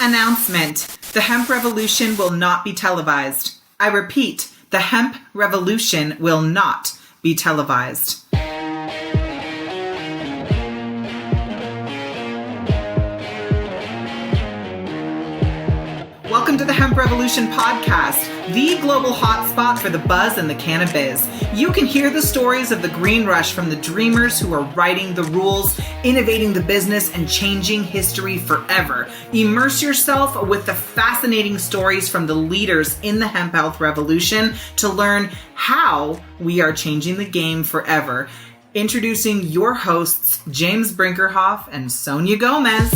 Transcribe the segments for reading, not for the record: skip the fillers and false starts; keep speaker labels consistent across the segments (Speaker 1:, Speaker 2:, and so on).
Speaker 1: Announcement. The hemp revolution will not be televised. I repeat, the hemp revolution will not be televised. Welcome to the Hemp Revolution podcast, the global hotspot for the buzz and the cannabis. You can hear the stories of the green rush from the dreamers who are writing the rules, innovating the business, and changing history forever. Immerse yourself with the fascinating stories from the leaders in the hemp health revolution to learn how we are changing the game forever. Introducing your hosts, James Brinkerhoff and Sonia Gomez.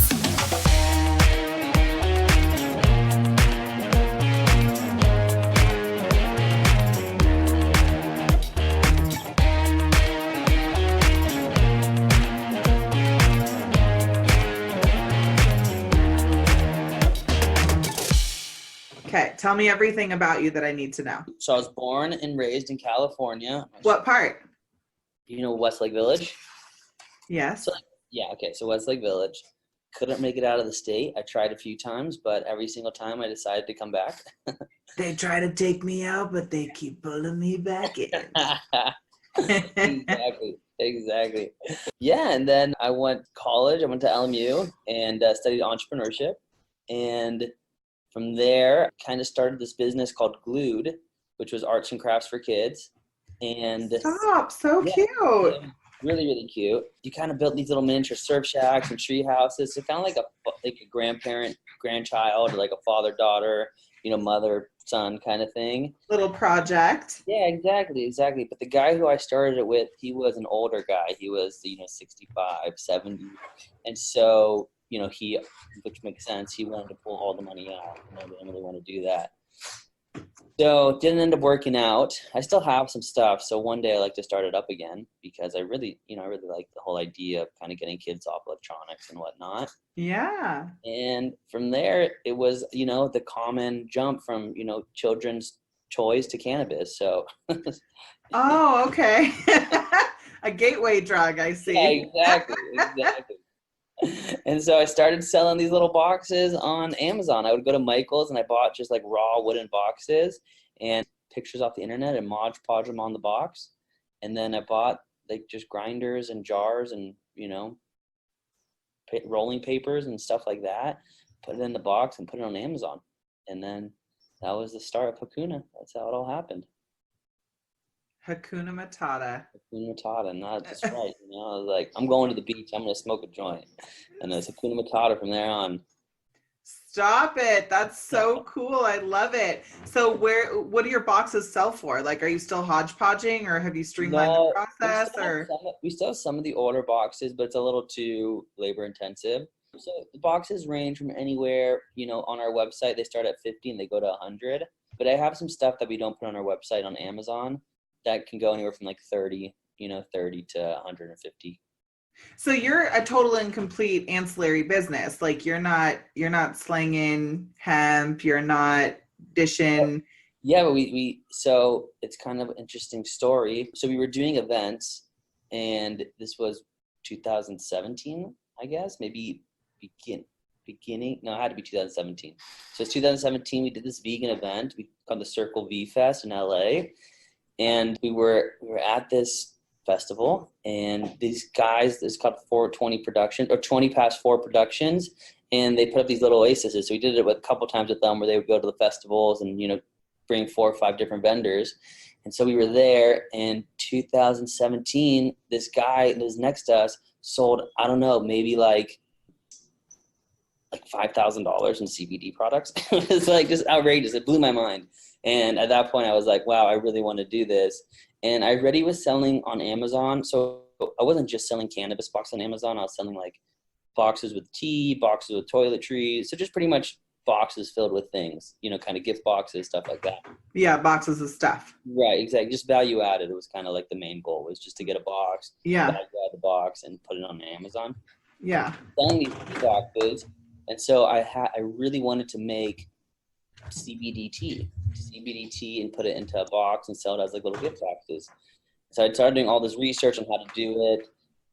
Speaker 1: Okay, tell me everything about you that I need to know.
Speaker 2: So I was born and raised in California.
Speaker 1: What part?
Speaker 2: You know Westlake Village?
Speaker 1: Yes.
Speaker 2: So Westlake Village. Couldn't make it out of the state. I tried a few times, but every single time I decided to come back.
Speaker 1: They try to take me out, but they keep pulling me back in.
Speaker 2: Exactly. Yeah, and then I went to college. I went to LMU and studied entrepreneurship. And from there, kind of started this business called Glued, which was arts and crafts for kids. And
Speaker 1: Stop, so cute.
Speaker 2: Really, really cute. You kind of built these little miniature surf shacks and tree houses. So kind of like a grandparent, grandchild, or like a father-daughter, mother-son kind of thing.
Speaker 1: Little project.
Speaker 2: Yeah, exactly. But the guy who I started it with, he was an older guy. He was, 65, 70. And so, which makes sense, he wanted to pull all the money out. I didn't really want to do that. So it didn't end up working out. I still have some stuff. So one day I like to start it up again because I really like the whole idea of kind of getting kids off electronics and whatnot.
Speaker 1: Yeah. And
Speaker 2: from there, it was, the common jump from, children's toys to cannabis. So.
Speaker 1: Oh, okay. A gateway drug, I see.
Speaker 2: Yeah, exactly. And so I started selling these little boxes on Amazon. I would go to Michael's and I bought just like raw wooden boxes and pictures off the internet and Mod Podge them on the box. And then I bought like just grinders and jars and, rolling papers and stuff like that. Put it in the box and put it on Amazon. And then that was the start of Hakuna. That's how it all happened.
Speaker 1: Hakuna Matata.
Speaker 2: Hakuna Matata, not just right. I was like, I'm going to the beach. I'm going to smoke a joint. And it's Hakuna Matata from there on.
Speaker 1: Stop it. That's so cool. I love it. So what do your boxes sell for? Like, are you still hodgepodging or have you streamlined the process?
Speaker 2: We still have some of the older boxes, but it's a little too labor intensive. So the boxes range from anywhere, on our website, they start at 50 and they go to 100. But I have some stuff that we don't put on our website on Amazon that can go anywhere from like 30 to 150.
Speaker 1: So you're a total and complete ancillary business. Like you're not slanging hemp, you're not dishing.
Speaker 2: Yeah, but so it's kind of an interesting story. So we were doing events and this was 2017, I guess, maybe beginning. No, it had to be 2017. So it's 2017. We did this vegan event. We called the Circle V Fest in LA. And we were at this festival, and these guys, it's called 420 production or 20 past 4 productions, and they put up these little oases. So we did it a couple times with them, where they would go to the festivals and bring 4 or 5 different vendors. And so we were there. In 2017, this guy that was next to us sold, I don't know, maybe like $5,000 in CBD products. It was like just outrageous. It blew my mind. And at that point, I was like, wow, I really want to do this. And I already was selling on Amazon. So I wasn't just selling cannabis boxes on Amazon. I was selling like boxes with tea, boxes with toiletries. So just pretty much boxes filled with things, kind of gift boxes, stuff like that.
Speaker 1: Yeah, boxes of stuff.
Speaker 2: Right, exactly. Just value added. It was kind of like the main goal was just to get a box,
Speaker 1: value
Speaker 2: add the box, and put it on Amazon.
Speaker 1: Yeah.
Speaker 2: Selling these boxes. And so I really wanted to make CBD tea and put it into a box and sell it as like little gift boxes. So I started doing all this research on how to do it,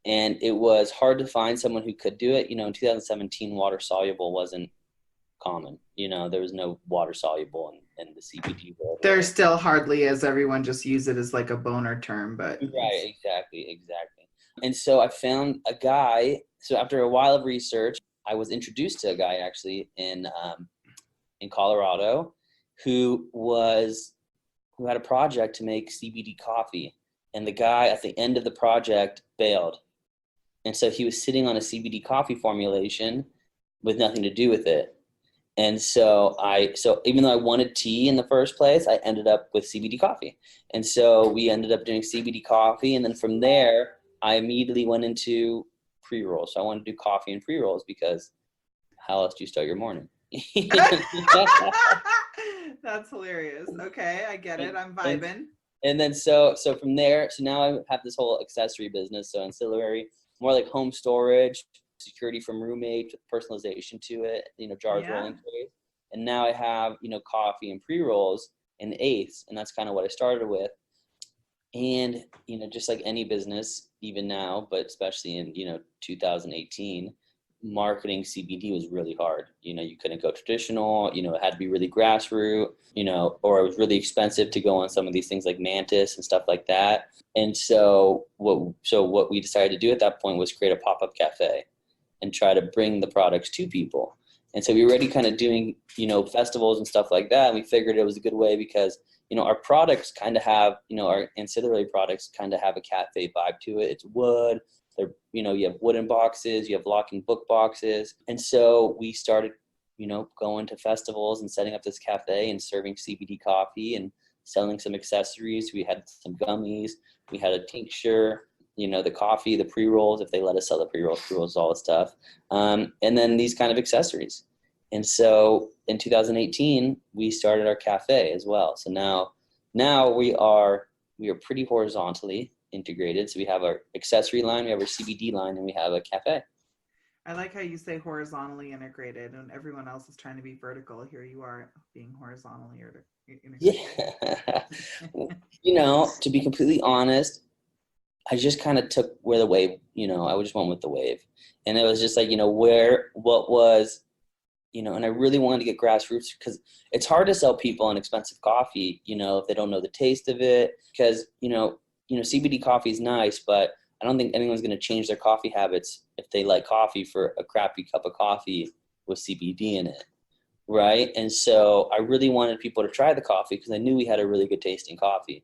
Speaker 2: and it was hard to find someone who could do it. In 2017, water soluble wasn't common. There was no water soluble in the CBD world.
Speaker 1: There still hardly is. Everyone just use it as like a boner term, but
Speaker 2: right, exactly. And so I found a guy. So after a while of research, I was introduced to a guy actually in Colorado who had a project to make CBD coffee, and the guy at the end of the project bailed, and so he was sitting on a CBD coffee formulation with nothing to do with it. And so even though I wanted tea in the first place, I ended up with CBD coffee. And so we ended up doing CBD coffee. And then from there, I immediately went into pre-rolls. So I wanted to do coffee and pre-rolls because how else do you start your morning?
Speaker 1: That's hilarious. Okay, I get it. I'm vibing.
Speaker 2: And then so from there, so now I have this whole accessory business. So ancillary, more like home storage, security from roommates, personalization to it, jars, rolling trays. And now I have, coffee and pre-rolls and eighths. And that's kind of what I started with. And, just like any business, even now, but especially in, 2018, marketing CBD was really hard. You couldn't go traditional, it had to be really grassroots, or it was really expensive to go on some of these things like Mantis and stuff like that. And so what we decided to do at that point was create a pop-up cafe and try to bring the products to people. And so we were already kind of doing, festivals and stuff like that. And we figured it was a good way because, our products kind of have, our ancillary products kind of have a cafe vibe to it. It's wood. They're, you have wooden boxes, you have locking book boxes. And so we started, going to festivals and setting up this cafe and serving CBD coffee and selling some accessories. We had some gummies. We had a tincture, the coffee, the pre-rolls, if they let us sell the pre-rolls, all the stuff. And then these kind of accessories. And so in 2018, we started our cafe as well. So now we are pretty horizontally integrated. So we have our accessory line, we have our CBD line, and we have a cafe.
Speaker 1: I like how you say horizontally integrated, and everyone else is trying to be vertical. Here you are being horizontally integrated.
Speaker 2: Yeah. To be completely honest, I just kind of took where the wave, I just went with the wave. And it was just like, what was, and I really wanted to get grassroots because it's hard to sell people an expensive coffee, if they don't know the taste of it. Because, CBD coffee is nice, but I don't think anyone's going to change their coffee habits if they like coffee for a crappy cup of coffee with CBD in it. Right. And so I really wanted people to try the coffee because I knew we had a really good tasting coffee.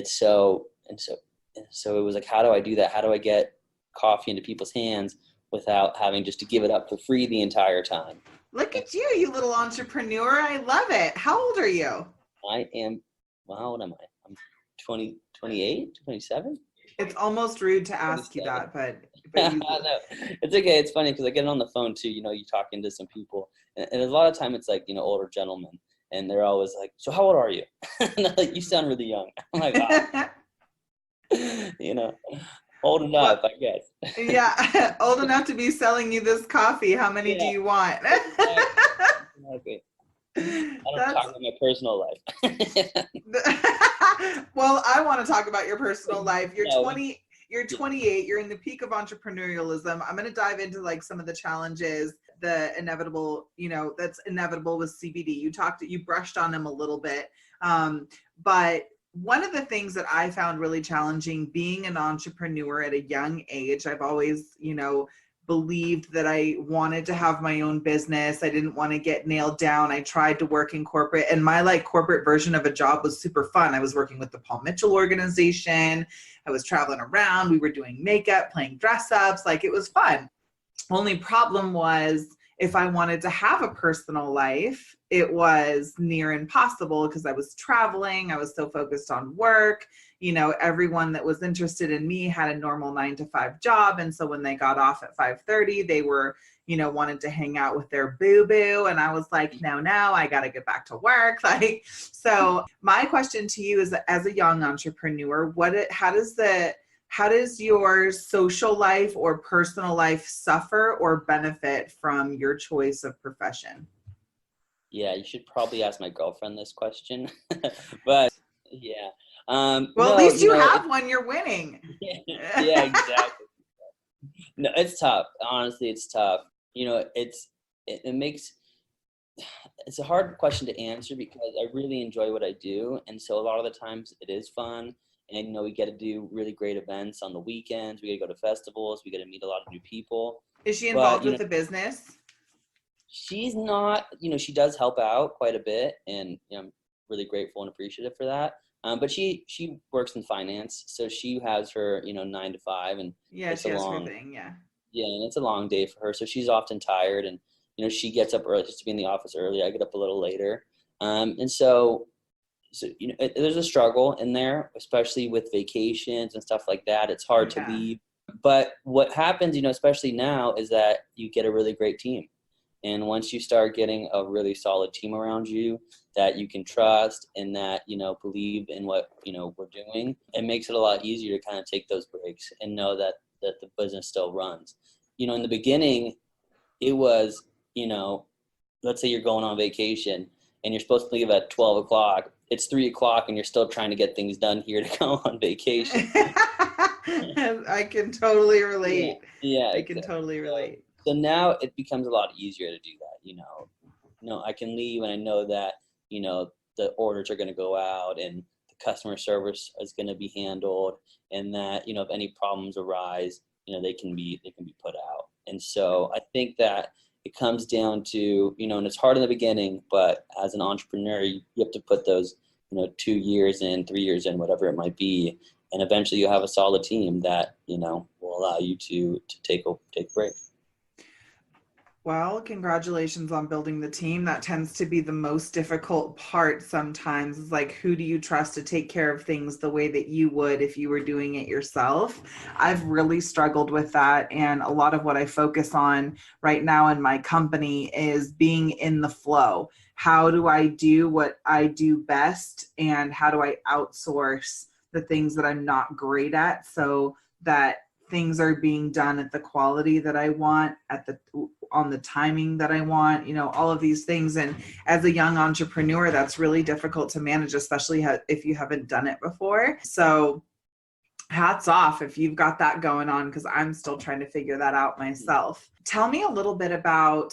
Speaker 2: So it was like, how do I do that? How do I get coffee into people's hands without having just to give it up for free the entire time?
Speaker 1: Look at you, you little entrepreneur. I love it. How old are you?
Speaker 2: I am, well, how old am I? I'm 28, 27.
Speaker 1: It's almost rude to ask you that, but you...
Speaker 2: No, it's okay. It's funny because I get on the phone too, you talking to some people and a lot of time it's like, older gentlemen and they're always like, so how old are you? And they're like, you sound really young. I'm like, wow. Old enough, I guess.
Speaker 1: Yeah, old enough to be selling you this coffee. How many do you want?
Speaker 2: Exactly. I don't talk about my personal life.
Speaker 1: Well, I want to talk about your personal life. You're 20. You're 28. You're in the peak of entrepreneurialism. I'm going to dive into like some of the challenges, the inevitable, that's inevitable with CBD. You brushed on them a little bit, but one of the things that I found really challenging being an entrepreneur at a young age, I've always, believed that I wanted to have my own business. I didn't want to get nailed down. I tried to work in corporate, and my corporate version of a job was super fun. I was working with the Paul Mitchell organization. I was traveling around. We were doing makeup, playing dress ups. It was fun. Only problem was if I wanted to have a personal life, it was near impossible because I was traveling. I was so focused on work. Everyone that was interested in me had a normal 9-to-5 job. And so when they got off at 5:30, they were, wanted to hang out with their boo-boo. And I was like, no, I got to get back to work. So my question to you is, as a young entrepreneur, how does your social life or personal life suffer or benefit from your choice of profession?
Speaker 2: Yeah, you should probably ask my girlfriend this question. But yeah.
Speaker 1: Well, no, at least you have one. You're winning.
Speaker 2: Yeah, exactly. No, it's tough. Honestly, it's tough. It makes it's a hard question to answer because I really enjoy what I do. And so a lot of the times it is fun. And, we get to do really great events on the weekends. We get to go to festivals. We get to meet a lot of new people.
Speaker 1: Is she
Speaker 2: But,
Speaker 1: involved with the business?
Speaker 2: she's not, she does help out quite a bit. And I'm really grateful and appreciative for that. But she works in finance. So she has her, 9 to 5. And
Speaker 1: Yeah,
Speaker 2: it's
Speaker 1: she
Speaker 2: a
Speaker 1: has
Speaker 2: long,
Speaker 1: her thing, yeah.
Speaker 2: Yeah, and it's a long day for her. So she's often tired. And, she gets up early just to be in the office early. I get up a little later. And so there's a struggle in there, especially with vacations and stuff like that. It's hard to leave. But what happens, especially now, is that you get a really great team. And once you start getting a really solid team around you that you can trust and that, believe in what, we're doing, it makes it a lot easier to kind of take those breaks and know that the business still runs. In the beginning, it was, let's say you're going on vacation and you're supposed to leave at 12 o'clock. It's 3 o'clock and you're still trying to get things done here to go on vacation.
Speaker 1: I can totally relate.
Speaker 2: Yeah,
Speaker 1: I can totally relate.
Speaker 2: So now it becomes a lot easier to do that. I can leave and I know that, the orders are going to go out and the customer service is going to be handled, and that, if any problems arise, they can be put out. And so I think that it comes down to, and it's hard in the beginning, but as an entrepreneur, you have to put those, 2 years in, 3 years in, whatever it might be. And eventually you'll have a solid team that, will allow you to take a break.
Speaker 1: Well, congratulations on building the team. That tends to be the most difficult part sometimes, is like, who do you trust to take care of things the way that you would if you were doing it yourself? I've really struggled with that. And a lot of what I focus on right now in my company is being in the flow. How do I do what I do best? And how do I outsource the things that I'm not great at so that things are being done at the quality that I want, on the timing that I want, all of these things. And as a young entrepreneur, that's really difficult to manage, especially if you haven't done it before. So hats off if you've got that going on, because I'm still trying to figure that out myself. Tell me a little bit about,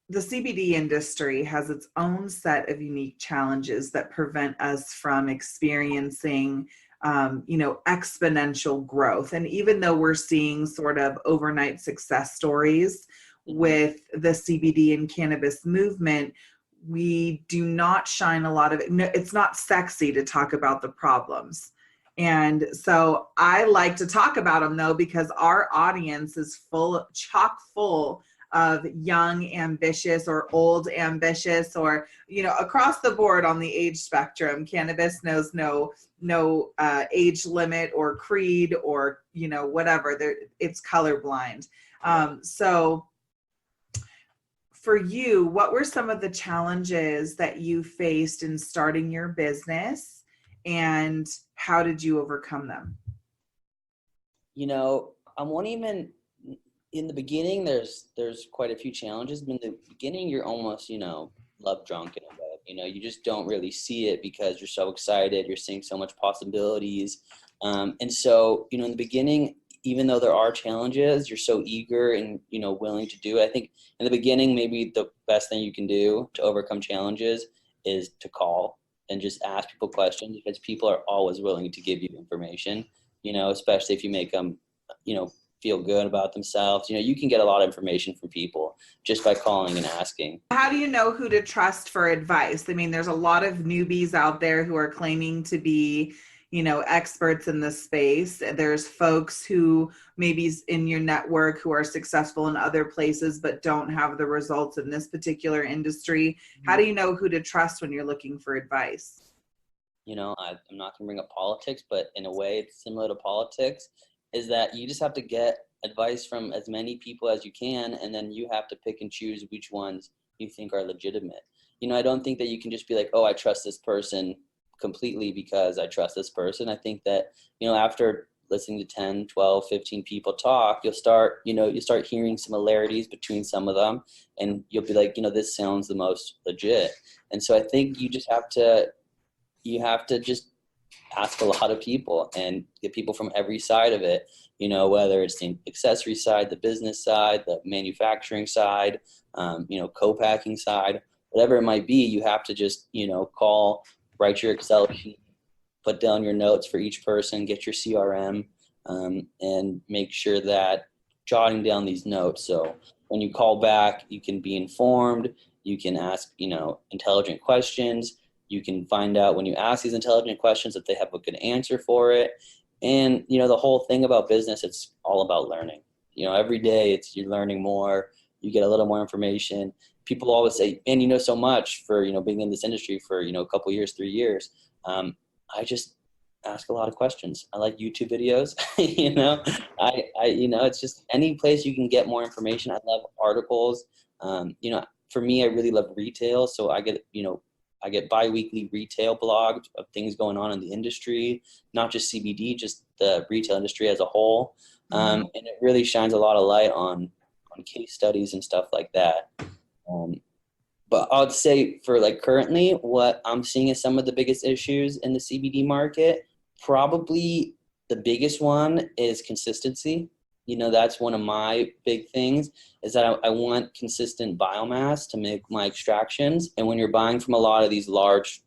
Speaker 1: the CBD industry has its own set of unique challenges that prevent us from experiencing exponential growth. And even though we're seeing sort of overnight success stories with the CBD and cannabis movement, we do not shine a lot of it. No, it's not sexy to talk about the problems. And so I like to talk about them though, because our audience is chock full of young, ambitious, or old, ambitious, or, across the board on the age spectrum. Cannabis knows no age limit or creed or, whatever. It's colorblind. So for you, what were some of the challenges that you faced in starting your business, and how did you overcome them?
Speaker 2: I won't even... In the beginning, there's quite a few challenges. But in the beginning, you're almost, love drunk in a way. You just don't really see it because you're so excited. You're seeing so much possibilities. And so, in the beginning, even though there are challenges, you're so eager and, willing to do it. I think in the beginning, maybe the best thing you can do to overcome challenges is to call and just ask people questions, because people are always willing to give you information, especially if you make them, feel good about themselves. You can get a lot of information from people just by calling and asking.
Speaker 1: How do you know who to trust for advice? I mean, there's a lot of newbies out there who are claiming to be, experts in this space. There's folks who maybe in your network who are successful in other places but don't have the results in this particular industry. How do you know who to trust when you're looking for advice?
Speaker 2: I'm not going to bring up politics, but in a way it's similar to politics, is that you just have to get advice from as many people as you can, and then you have to pick and choose which ones you think are legitimate. I don't think that you can just be like, oh, I trust this person completely because I trust this person. I think that, after listening to 10, 12, 15 people talk, you'll start hearing similarities between some of them, and you'll be like, this sounds the most legit. And so I think you have to just ask a lot of people and get people from every side of it, whether it's the accessory side, the business side, the manufacturing side, co-packing side, whatever it might be. You have to just, call, write your Excel sheet, put down your notes for each person, get your CRM, and make sure that jotting down these notes. So when you call back, you can be informed, you can ask, intelligent questions. You can find out when you ask these intelligent questions that they have a good answer for it. And, the whole thing about business, it's all about learning. Every day you're learning more, you get a little more information. People always say, man, you know so much for, being in this industry for, a couple years, 3 years. I just ask a lot of questions. I like YouTube videos, it's just any place you can get more information. I love articles. For me, I really love retail. So I get bi-weekly retail blogs of things going on in the industry, not just CBD, just the retail industry as a whole. And it really shines a lot of light on case studies and stuff like that. But I would say for currently what I'm seeing as some of the biggest issues in the CBD market, probably the biggest one is consistency. That's one of my big things, is that I want consistent biomass to make my extractions. And when you're buying from a lot of these large,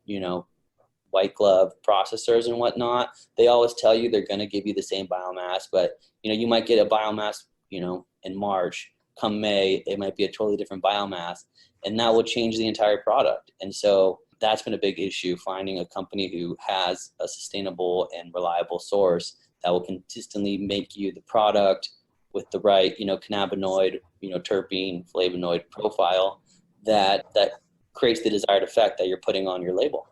Speaker 2: white glove processors and whatnot, they always tell you they're going to give you the same biomass, but, you might get a biomass, in March. Come May, it might be a totally different biomass, and that will change the entire product. And so that's been a big issue, finding a company who has a sustainable and reliable source that will consistently make you the product with the right, cannabinoid, terpene, flavonoid profile that creates the desired effect that you're putting on your label.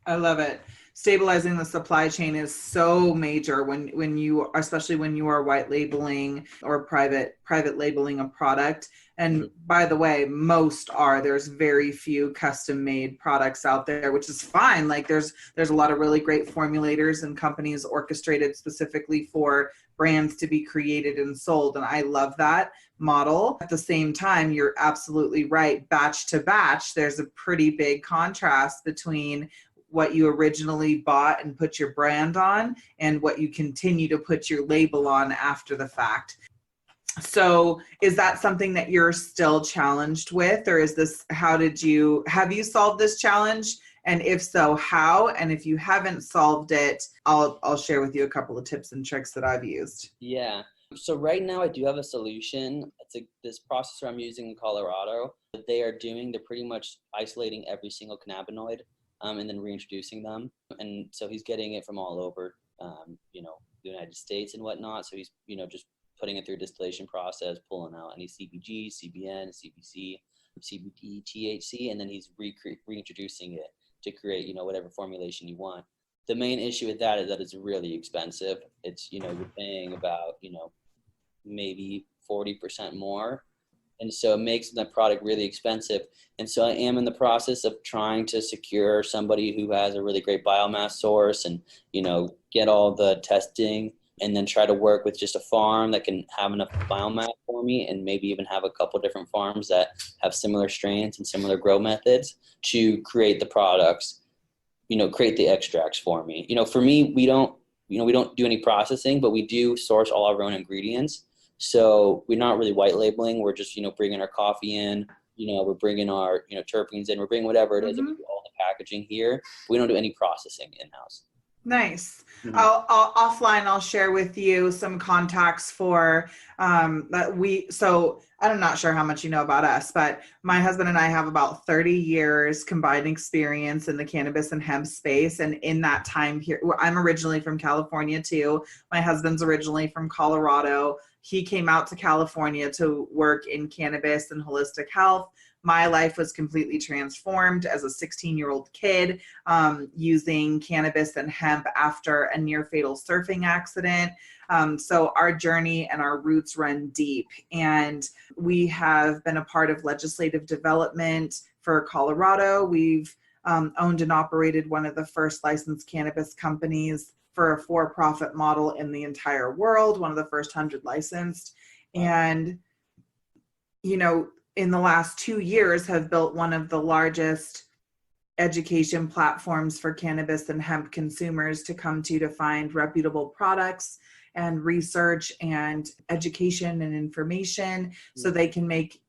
Speaker 1: I love it. Stabilizing the supply chain is so major when you, especially when you are white labeling or private labeling a product. And by the way, there's very few custom made products out there, which is fine. There's a lot of really great formulators and companies orchestrated specifically for brands to be created and sold. And I love that model. At the same time, you're absolutely right. Batch to batch, there's a pretty big contrast between what you originally bought and put your brand on and what you continue to put your label on after the fact. So is that something that you're still challenged with, or have you solved this challenge? And if so, how? And if you haven't solved it, I'll share with you a couple of tips and tricks that I've used.
Speaker 2: Yeah. So right now I do have a solution. It's this processor I'm using in Colorado. They're pretty much isolating every single cannabinoid, and then reintroducing them. And so he's getting it from all over, the United States and whatnot. So he's, just putting it through a distillation process, pulling out any CBG, CBN, CBC, CBD, THC, and then he's reintroducing it to create, whatever formulation you want. The main issue with that is that it's really expensive. It's, you're paying about, maybe 40% more. And so it makes the product really expensive. And so I am in the process of trying to secure somebody who has a really great biomass source and, get all the testing, and then try to work with just a farm that can have enough biomass for me, and maybe even have a couple different farms that have similar strains and similar grow methods to create the products, create the extracts for me. For me, we don't do any processing, but we do source all our own ingredients. So we're not really white labeling. We're just, bringing our coffee in, we're bringing our, terpenes in, we're bringing whatever it is, and we do all the packaging here. We don't do any processing in-house.
Speaker 1: Nice. I'll offline, I'll share with you some contacts for so I'm not sure how much you know about us, but my husband and I have about 30 years combined experience in the cannabis and hemp space. And in that time here, I'm originally from California too. My husband's originally from Colorado. He came out to California to work in cannabis and holistic health. My life was completely transformed as a 16-year-old kid using cannabis and hemp after a near fatal surfing accident. So our journey and our roots run deep, and we have been a part of legislative development for Colorado. We've owned and operated one of the first licensed cannabis companies for a for-profit model in the entire world, one of the first 100 licensed. And, in the last 2 years have built one of the largest education platforms for cannabis and hemp consumers to come to find reputable products and research and education and information so they can make,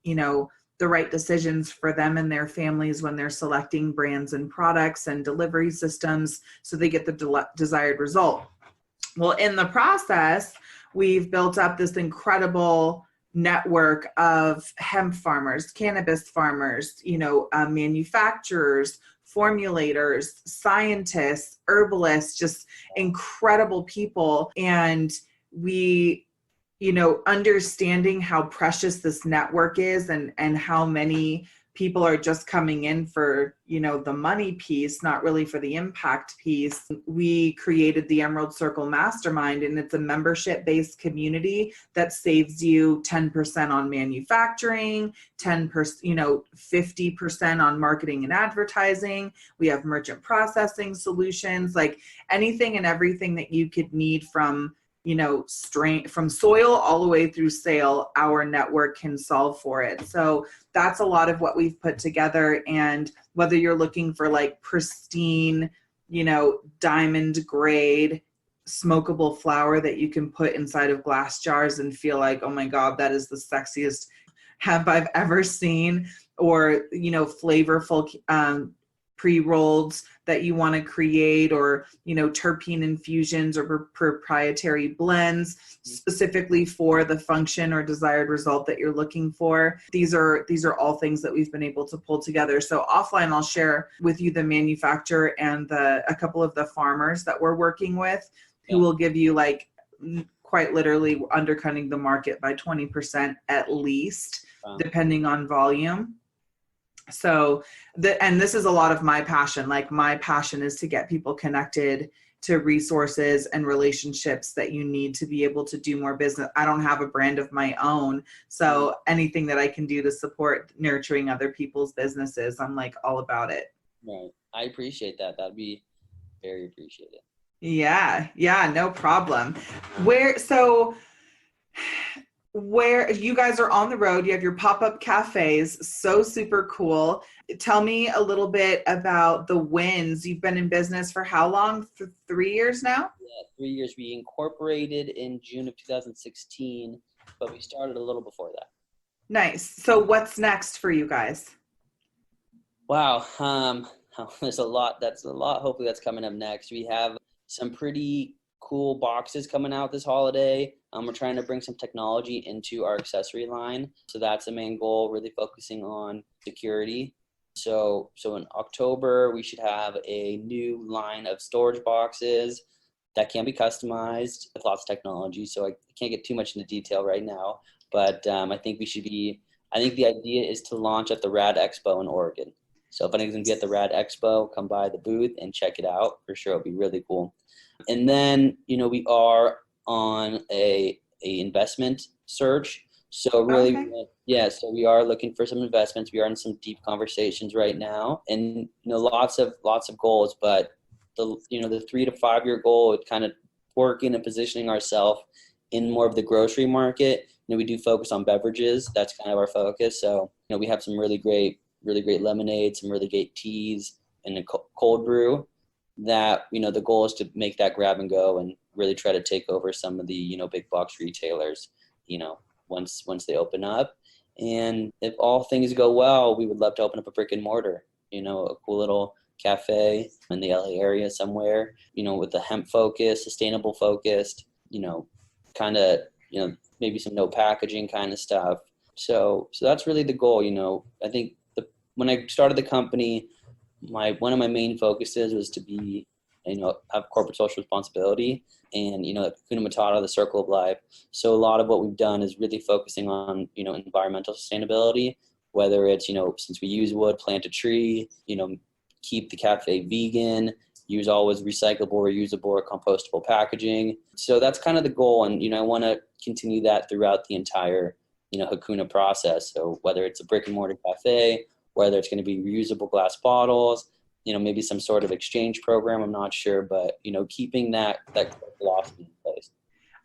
Speaker 1: the right decisions for them and their families when they're selecting brands and products and delivery systems so they get the desired result. Well, in the process, we've built up this incredible network of hemp farmers, cannabis farmers, manufacturers, formulators, scientists, herbalists, just incredible people. And we, understanding how precious this network is and how many people are just coming in for, the money piece, not really for the impact piece. We created the Emerald Circle Mastermind, and it's a membership-based community that saves you 10% on manufacturing, 10%, 50% on marketing and advertising. We have merchant processing solutions, like anything and everything that you could need from strain from soil all the way through sale, our network can solve for it. So that's a lot of what we've put together. And whether you're looking for like pristine, diamond grade, smokable flower that you can put inside of glass jars and feel like, oh my God, that is the sexiest hemp I've ever seen, or, flavorful, pre-rolls that you want to create, or terpene infusions or proprietary blends specifically for the function or desired result that you're looking for. These are all things that we've been able to pull together. So offline, I'll share with you the manufacturer and a couple of the farmers that we're working with who will give you like quite literally undercutting the market by 20% at least, depending on volume. So and this is a lot of my passion. Like my passion is to get people connected to resources and relationships that you need to be able to do more business. I don't have a brand of my own. So anything that I can do to support nurturing other people's businesses, I'm like all about it.
Speaker 2: Right. I appreciate that. That'd be very appreciated.
Speaker 1: Yeah, no problem. Where you guys are on the road, you have your pop-up cafes, so super cool. Tell me a little bit about the wins. You've been in business for how long? 3 years now?
Speaker 2: Yeah, 3 years. We incorporated in June of 2016, but we started a little before that.
Speaker 1: Nice. So what's next for you guys?
Speaker 2: Wow. There's a lot. Hopefully that's coming up next. We have some pretty cool boxes coming out this holiday. We're trying to bring some technology into our accessory line. So that's the main goal, really focusing on security. So in October, we should have a new line of storage boxes that can be customized with lots of technology. So I can't get too much into detail right now, but I think the idea is to launch at the Rad Expo in Oregon. So if anyone's going to be at the Rad Expo, come by the booth and check it out. For sure, it'll be really cool. And then, we are on a investment search. So really, so we are looking for some investments. We are in some deep conversations right now, and lots of goals. But the 3 to 5 year goal, it's kind of working and positioning ourselves in more of the grocery market. We do focus on beverages. That's kind of our focus. So we have some really great lemonade, some really great teas, and a cold brew. That the goal is to make that grab and go and really try to take over some of the big box retailers once they open up. And if all things go well, we would love to open up a brick and mortar, a cool little cafe in the LA area somewhere, with a hemp focus, sustainable focused, kind of maybe some no packaging kind of stuff. So that's really the goal. I think when I started the company, one of my main focuses was to be, have corporate social responsibility and, Hakuna Matata, the circle of life. So a lot of what we've done is really focusing on, environmental sustainability, whether it's, since we use wood, plant a tree, keep the cafe vegan, use always recyclable, reusable, or compostable packaging. So that's kind of the goal. And, I want to continue that throughout the entire, Hakuna process. So whether it's a brick and mortar cafe, whether it's going to be reusable glass bottles, maybe some sort of exchange program, I'm not sure, but, keeping that philosophy in place.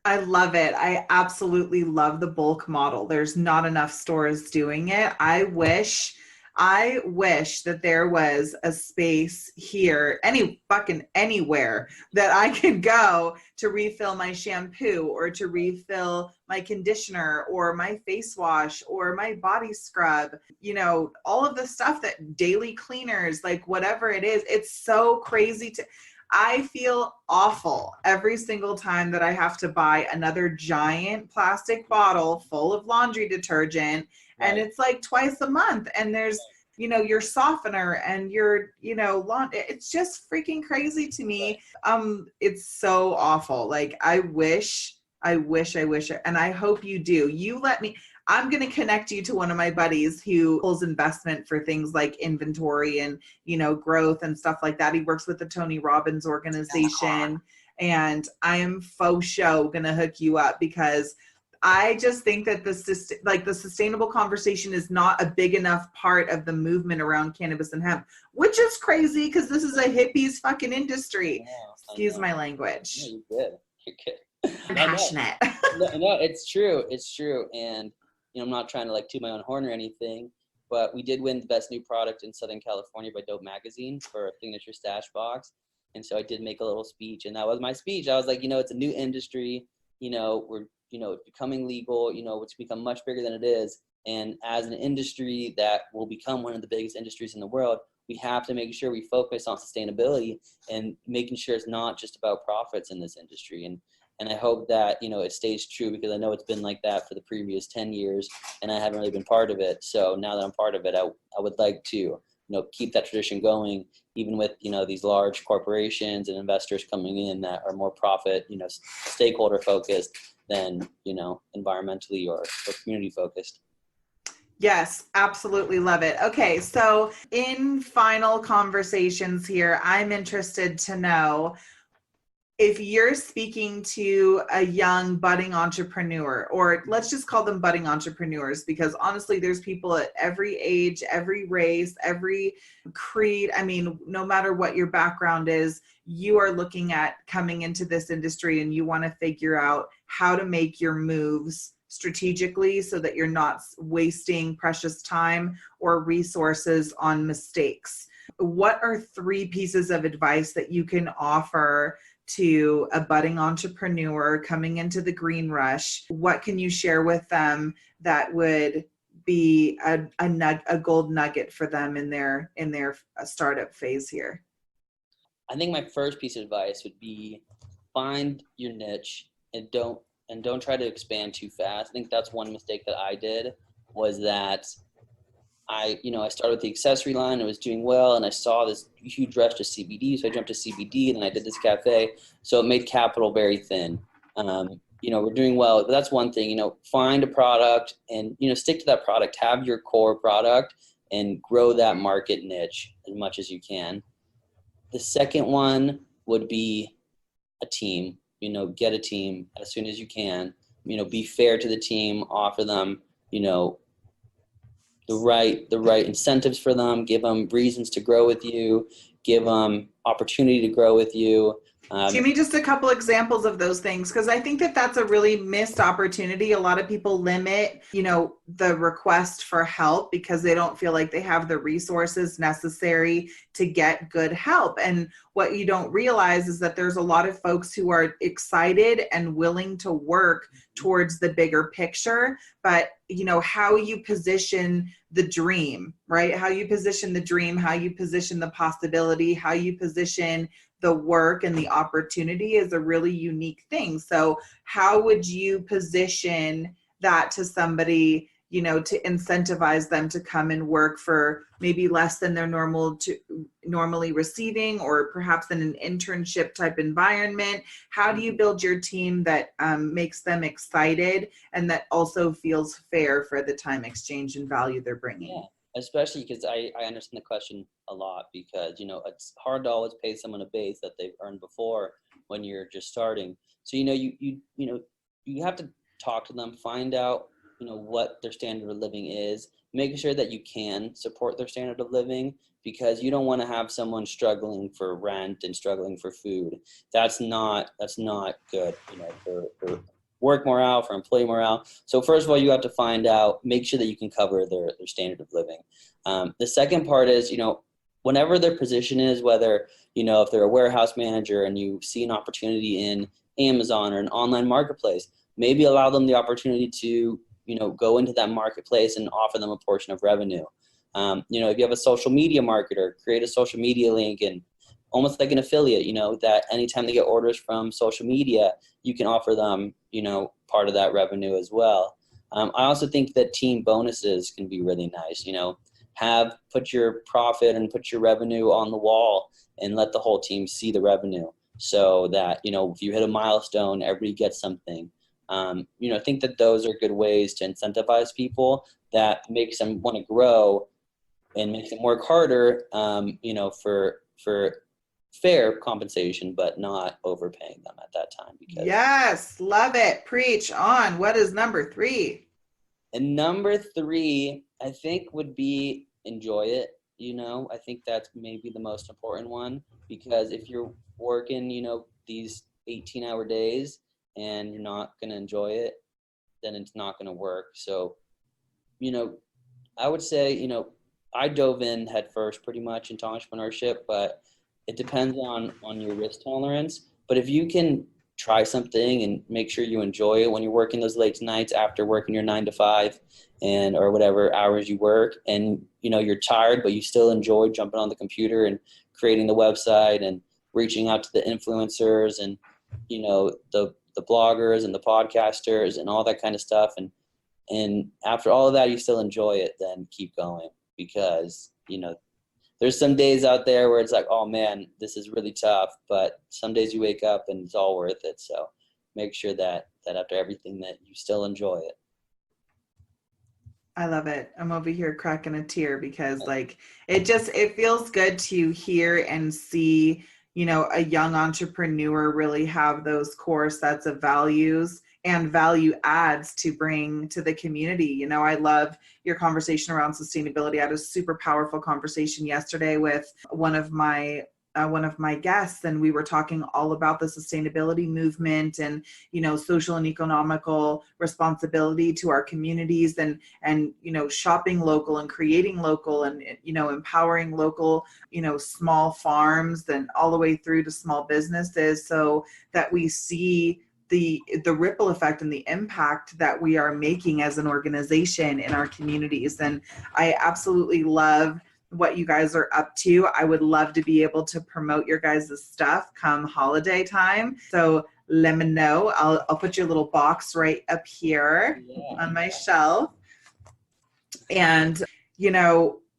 Speaker 1: I love it. I absolutely love the bulk model. There's not enough stores doing it. I wish I wish that there was a space here, anywhere that I could go to refill my shampoo or to refill my conditioner or my face wash or my body scrub, all of the stuff that daily cleaners, like whatever it is. It's so crazy I feel awful every single time that I have to buy another giant plastic bottle full of laundry detergent. Right. And it's like twice a month. And there's, your softener and your, it's just freaking crazy to me. It's so awful. Like, I wish, and I hope you do. You let me. I'm going to connect you to one of my buddies who pulls investment for things like inventory and, growth and stuff like that. He works with the Tony Robbins organization, and I am faux show going to hook you up, because I just think that the sustainable conversation is not a big enough part of the movement around cannabis and hemp, which is crazy because this is a hippies fucking industry. Yeah, excuse my language.
Speaker 2: No, you're good. You're good.
Speaker 1: I'm passionate.
Speaker 2: No, it's true. It's true. And I'm not trying to like toot my own horn or anything, but we did win the best new product in Southern California by Dope Magazine for a signature stash box. And so I did make a little speech, and that was my speech. I was like, it's a new industry. We're, it's becoming legal. It's become much bigger than it is. And as an industry that will become one of the biggest industries in the world, we have to make sure we focus on sustainability and making sure it's not just about profits in this industry. And I hope that, it stays true, because I know it's been like that for the previous 10 years and I haven't really been part of it. So now that I'm part of it, I would like to, keep that tradition going, even with, these large corporations and investors coming in that are more profit, stakeholder focused than, environmentally or community focused.
Speaker 1: Yes, absolutely love it. Okay, so in final conversations here, I'm interested to know, if you're speaking to a young budding entrepreneur, or let's just call them budding entrepreneurs, because honestly, there's people at every age, every race, every creed. I mean, no matter what your background is, you are looking at coming into this industry and you want to figure out how to make your moves strategically so that you're not wasting precious time or resources on mistakes. What are 3 pieces of advice that you can offer to a budding entrepreneur coming into the green rush? What can you share with them that would be a gold nugget for them in their startup phase here?
Speaker 2: I think my first piece of advice would be find your niche and don't try to expand too fast. I think that's one mistake that I did, was that I started with the accessory line. It was doing well, and I saw this huge rush to CBD, so I jumped to CBD, and then I did this cafe. So it made capital very thin. We're doing well, but that's one thing. Find a product and stick to that product. Have your core product and grow that market niche as much as you can. The second one would be a team. Get a team as soon as you can. Be fair to the team. Offer them, the right incentives for them, give them reasons to grow with you, give them opportunity to grow with you.
Speaker 1: Give me just a couple examples of those things, because I think that that's a really missed opportunity. A lot of people limit, the request for help because they don't feel like they have the resources necessary to get good help. And what you don't realize is that there's a lot of folks who are excited and willing to work towards the bigger picture, but how you position the dream, right? How you position the dream, how you position the possibility, how you position the work and the opportunity is a really unique thing. So how would you position that to somebody, to incentivize them to come and work for maybe less than they're normally receiving, or perhaps in an internship type environment? How do you build your team that makes them excited and that also feels fair for the time exchange and value they're bringing?
Speaker 2: Yeah. Especially because I understand the question a lot, because, it's hard to always pay someone a base that they've earned before when you're just starting. So, you have to talk to them, find out, what their standard of living is, making sure that you can support their standard of living, because you don't want to have someone struggling for rent and struggling for food. That's not good, for work morale, for employee morale. So first of all, you have to find out, make sure that you can cover their standard of living. The second part is, whenever their position is, whether, if they're a warehouse manager and you see an opportunity in Amazon or an online marketplace, maybe allow them the opportunity to, go into that marketplace and offer them a portion of revenue. If you have a social media marketer, create a social media link and almost like an affiliate, that anytime they get orders from social media, you can offer them, part of that revenue as well. I also think that team bonuses can be really nice, put your profit and put your revenue on the wall and let the whole team see the revenue so that, if you hit a milestone, everybody gets something. I think that those are good ways to incentivize people that makes them want to grow and makes them work harder, for fair compensation, but not overpaying them at that time. Because
Speaker 1: yes, love it. Preach on. What is number 3?
Speaker 2: And number 3, I think, would be enjoy it. I think that's maybe the most important one, because if you're working, these 18-hour days and you're not going to enjoy it, then it's not going to work. So, I would say, I dove in head first pretty much into entrepreneurship, but it depends on your risk tolerance. But if you can try something and make sure you enjoy it when you're working those late nights after working your 9 to 5 or whatever hours you work, and you're tired but you still enjoy jumping on the computer and creating the website and reaching out to the influencers and the bloggers and the podcasters and all that kind of stuff, and after all of that you still enjoy it, then keep going, because there's some days out there where it's like, oh man, this is really tough, but some days you wake up and it's all worth it. So make sure that after everything that you still enjoy it.
Speaker 1: I love it. I'm over here cracking a tear because it feels good to hear and see, a young entrepreneur really have those core sets of values and value adds to bring to the community. I love your conversation around sustainability. I had a super powerful conversation yesterday with one of my guests, and we were talking all about the sustainability movement and, social and economical responsibility to our communities and, shopping local and creating local and, empowering local, small farms and all the way through to small businesses, so that we see the ripple effect and the impact that we are making as an organization in our communities. And I absolutely love what you guys are up to. I would love to be able to promote your guys' stuff come holiday time. So let me know. I'll put your little box right up here on my shelf. And,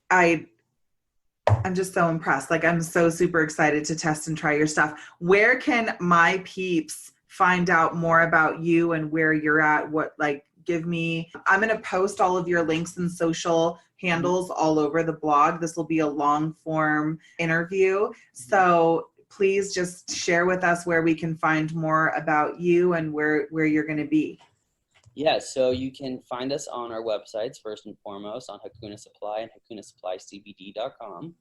Speaker 1: I'm just so impressed. I'm so super excited to test and try your stuff. Where can my peeps find out more about you and where you're at? I'm going to post all of your links and social handles all over the blog. This will be a long form interview. So please just share with us where we can find more about you and where you're going to be.
Speaker 2: Yeah, so you can find us on our websites, first and foremost, on Hakuna Supply and HakunaSupplyCBD.com.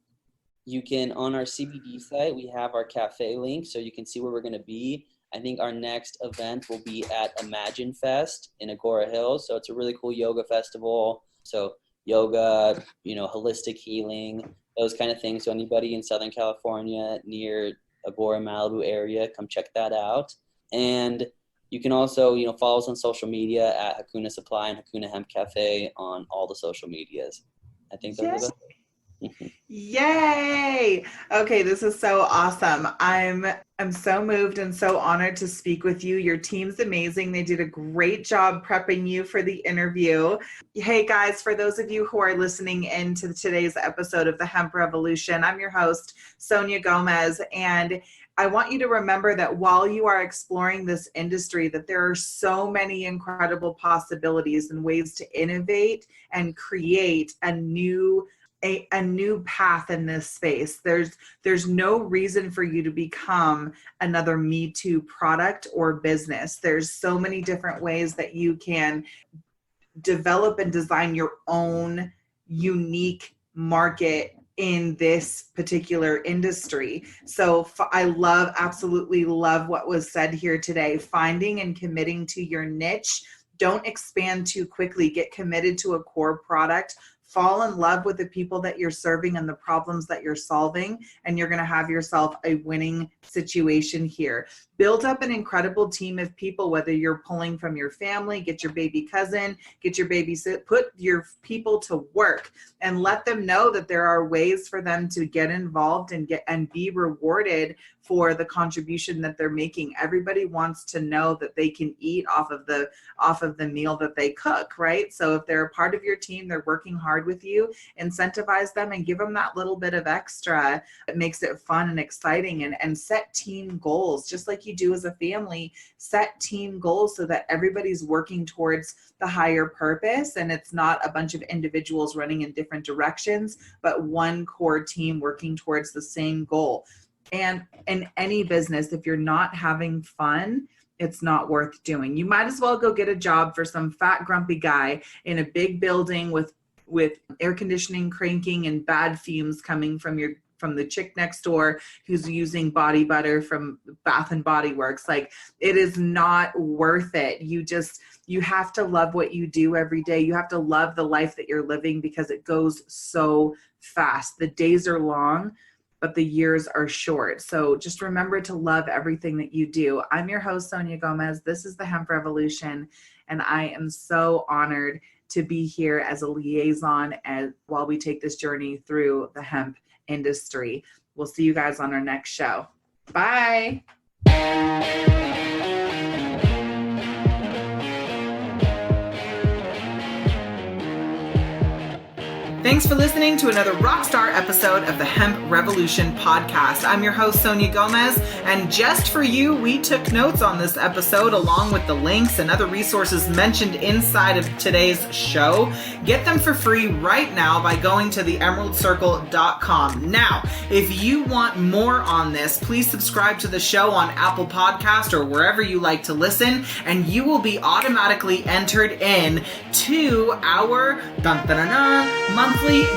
Speaker 2: You can, on our CBD site, we have our cafe link, so you can see where we're going to be. I think our next event will be at Imagine Fest in Agora Hills. So it's a really cool yoga festival. So yoga, holistic healing, those kind of things. So anybody in Southern California near Agora, Malibu area, come check that out. And you can also, follow us on social media at Hakuna Supply and Hakuna Hemp Cafe on all the social medias. I think those are the
Speaker 1: Yay! Okay, this is so awesome. I'm so moved and so honored to speak with you. Your team's amazing. They did a great job prepping you for the interview. Hey guys, for those of you who are listening in to today's episode of the Hemp Revolution, I'm your host, Sonia Gomez, and I want you to remember that while you are exploring this industry, that there are so many incredible possibilities and ways to innovate and create a new path in this space. There's no reason for you to become another Me Too product or business. There's so many different ways that you can develop and design your own unique market in this particular industry. So absolutely love what was said here today. Finding and committing to your niche. Don't expand too quickly. Get committed to a core product. Fall in love with the people that you're serving and the problems that you're solving, and you're going to have yourself a winning situation here. Build up an incredible team of people, whether you're pulling from your family, get your baby cousin, get your babysit, put your people to work and let them know that there are ways for them to get involved and be rewarded for the contribution that they're making. Everybody wants to know that they can eat off of the meal that they cook, right? So if they're a part of your team, they're working hard with you, incentivize them and give them that little bit of extra. It makes it fun and exciting, and set team goals, just like you do as a family. Set team goals so that everybody's working towards the higher purpose, and it's not a bunch of individuals running in different directions, but one core team working towards the same goal. And in any business, if you're not having fun, it's not worth doing. You might as well go get a job for some fat, grumpy guy in a big building with air conditioning cranking and bad fumes coming from the chick next door who's using body butter from Bath and Body Works. Like, it is not worth it. You have to love what you do every day. You have to love the life that you're living, because it goes so fast. The days are long, but the years are short. So just remember to love everything that you do. I'm your host, Sonia Gomez. This is the Hemp Revolution, and I am so honored to be here as a liaison while we take this journey through the hemp industry. We'll see you guys on our next show. Bye. Thanks for listening to another Rockstar episode of the Hemp Revolution podcast. I'm your host, Sonia Gomez, and just for you, we took notes on this episode along with the links and other resources mentioned inside of today's show. Get them for free right now by going to theemeraldcircle.com. Now, if you want more on this, please subscribe to the show on Apple Podcast or wherever you like to listen, and you will be automatically entered in to our monthly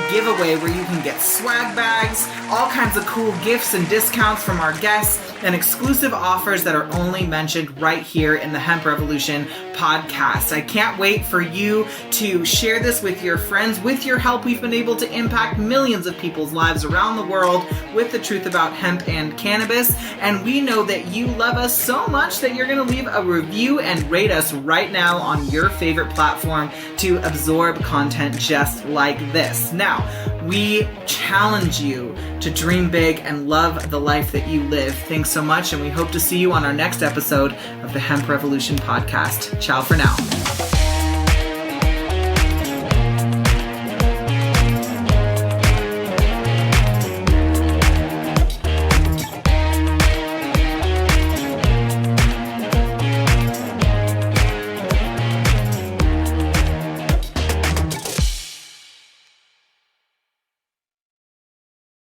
Speaker 1: giveaway where you can get swag bags, all kinds of cool gifts and discounts from our guests, and exclusive offers that are only mentioned right here in the Hemp Revolution podcast. I can't wait for you to share this with your friends. With your help, we've been able to impact millions of people's lives around the world with the truth about hemp and cannabis. And we know that you love us so much that you're going to leave a review and rate us right now on your favorite platform to absorb content just like this. Now, we challenge you to dream big and love the life that you live. Thanks so much, and we hope to see you on our next episode of the Hemp Revolution podcast. Ciao for now.